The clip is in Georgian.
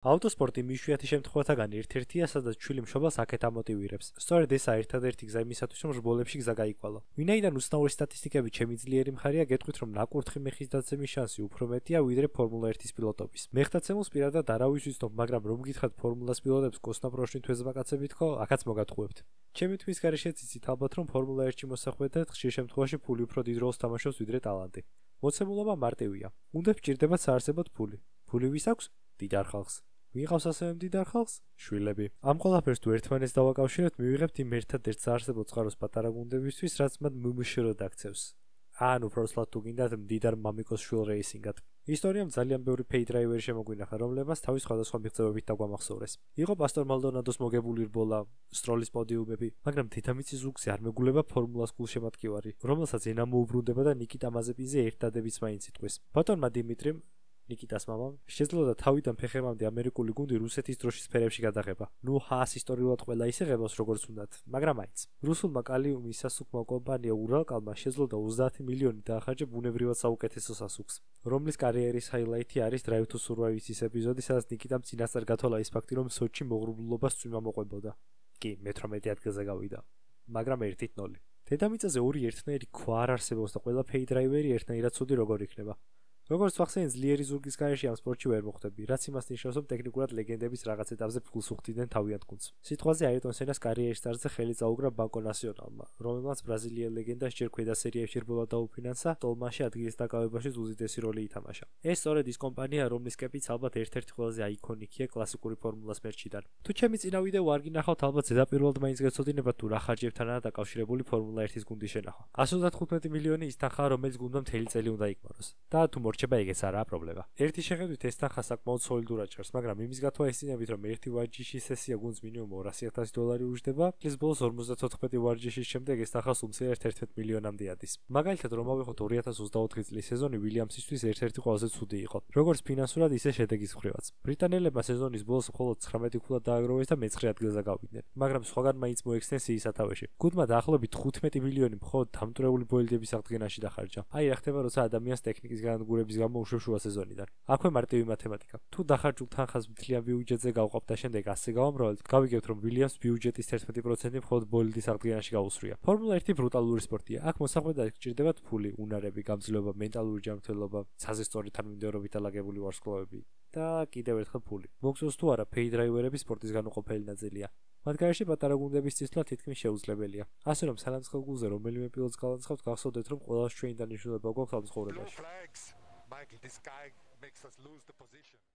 ავტოსპორტი მიშვიათი შემთხვევათაგან ერთ-ერთია, სადაც ჩვილი მშობელს აქეთ ამოტივირებს. სწორედ ესაა ერთადერთი გზა იმისათვის, რომ რბოლებში გზა გაიკვალო. ვინაიდან უცნაური სტატისტიკები ჩემი ძლიერი მხარეა, გეტყვით, რომ ნაკურთხი მეხის დაცემის შანსი უფრო მეტია, ვიდრე ფორმულა 1-ის პილოტობის. მეხტაცემულს პირადად არავის ვიცნობ, მაგრამ რომ გითხრათ ფორმულას პილოტებს კოსნაპროშნით ვეზმაკაცები თქო, აქაც მოგატყუებთ. ჩემი თქმის გარეშეც იცით ალბათ, რომ ფორმულა 1-ში მოსახვედრად ხშირ შემთხვევაში ფული უფრო დიდ როლს თამაშობს ვიდრე ტალანტი. მოცემულობა მარტივია. უნდა გჭირდებათ საარსებოდ ფული. ფული ვის აქვს? დიდარ ხალხს. ვიღავს ასევე მდიდარ ხალხს? შვილები. ამ ყველაფერს თუ ერთმანეთს დავაკავშირებთ, მივიღებთ იმ ერთადერთ საარსებო წყაროს პატარა გუნდებისთვის, რაც მათ მმშრ-ად აქცევს. ან უბრალოდ თუ გინდათ მდიდარ მამიკოს შვილ რეისინგად. ისტორიამ ძალიან ბევრი ფეიდრაივერი შემოგვინახა, რომლებმაც თავის სხვადასხვა მიღწევებით დაგვამახსოვრეს. იყო პასტორ მალდონადოს მოგებული რბოლა, სტროლის პოდიუმები, მაგრამ დედამიწის ზურგზე არ მეგულება ფორმულას გულშემატკივარი, რომელსაც ენა მოუბრუნდება და ნიკიტა მაზეპინზე ერთდადებიც მაინც იტყვის. ბატონმა დიმიტრიმ ნიკიტას მამამ შეძლო თავიდან ფეხებამდე ამერიკული გუნდი რუსეთის დროშის ფერებში გადაღება. ნუ ჰას ისტორიულად ყველა ისე ღებავს როგორც უნდათ, მაგრამ მაინც. რუსულმა კალიუმის სასუქმო კომპანია ურალკალმა შეძლო 30 მილიონი დაახარჯა ბუნებრივად საუკეთესო სასუქს, რომლის კარიერის ჰაილაითი არის Drive to Survive-ის ეპიზოდი, სადაც ნიკიტამ წინასწარ გათვალა ის ფაქტი, რომ სოჩი მოღრუბლულობას წვიმა მოყვებოდა. კი, მე 18 ადგილზე გავიდა, მაგრამ 1-0. დედამიწაზე ორი ერთნაირი ქვა არ არსებობს და ყველა ფეიდრაივერი ერთნაირად ცუდი როგორ იქნება. როგორც ვახსენე, ძლიერი ზურგის გარეშე ამ სპორტში ვერ მოხვდები, რაც იმას ნიშნავს, რომ ტექნიკურად ლეგენდების რაღაც ეტაპზე ფულს უხდიდნენ თავიანთ გუნდს. სიტყვაზე აირტონ სენას კარიერის სტარტზე ხელი წაუგრა ბანკო ნასიონალმა, რომელმაც ბრაზილიელ ლეგენდას ჯერ ქვედა სერიებში რბოლა დაუფინანსა, ტოლმაში ადგილის დაკავებაში უდიდესი როლი ითამაშა. ეს სწორედ ის კომპანია, რომლის კეპიც ალბათ ერთ-ერთი ყველაზე აიკონიკია კლასიკური ფორმულას მერჩიდან. თუ ჩემი წინა ვიდეო არ გინახავთ, ალბათ ზედაპირულად მაინც გეცოდინებათ თუ რა ხარჯებთანაა დაკავშირებული ფორმულა 1-ის გუნდის შენახვა. 135 მილიონი ის თანხაა, რომელიც გუნდმა მთელი წელი უნდა იკმაროს. და თუ რჩება ეგეც არაა პრობლემა. ერთი შეხედვით ეს თანხა საკმაოდ სოლიდურად ჭარს, მაგრამ იმის გათვალისწინებით, რომ ერთი ვარჯიშის სესია გუნდს მინიმუმ $200,000 უჯდება, წლის ბოლოს 54 ვარჯიშის შემდეგ ეს თანხა სულ 11 მილიონამდე ადის. მაგალითად, რომ ავიღოთ 2024 წლის სეზონი ვილიამსისთვის ერთ-ერთი ყველაზე ცუდი იყო, როგორც ფინანსურად, ისე შედეგის მხრივაც. ბრიტანელებმა სეზონის ბოლოს მხოლოდ 19 ქულა დააგროვეს და მე-9 ადგილზე გავიდნენ, მაგრამ სხვაგან მაინც მოექცნენ სიის სათავეში. გუნდმა დაახლოებით 15 მილიონი მხოლოდ დამტვრეული ბოილდების აღდგენაში დახარჯა. აი რა ხდება, როცა ადამიანს ტექნიკის განადგურების გამო უშვებშუა სეზონიდან. აქვე მარტივი მათემატიკა. თუ დახარჯულ თანხას მთლიან ბიუჯეტზე გავყავთ და შემდეგ ასე გავამრავლეთ, გავიგებთ, რომ ვილიამს ბიუჯეტის 11% მხოლოდ ბოილდის აღდგენაში გაუსწრია. ფორმულა 1 ბრუტალური სპორტია. აქ მოსახვედრად გჭირდებათ ფული, უნარები, გამძლეობა, მენტალური ჯანმრთელობა, საზესწორი თანმიმდევრობით დალაგებული ვარსკვლავები და კიდევ ერთხელ ფული. მოგწონს თუ არა, ფეიდრაივერები სპორტის განუყოფელი ნაწილია. მათ გარეშე პატარა გუნდების წისვლა თითქმის შეუძლებელია. ასე რომ სანამ წყალგულზე რომელიმე პილოტს გავანცხავთ, გახსოვდეთ, რომ ყველას ჩვენი დანიშნულება გვაქვს ამ ცხოვრებაში. Michael, this guy makes us lose the position.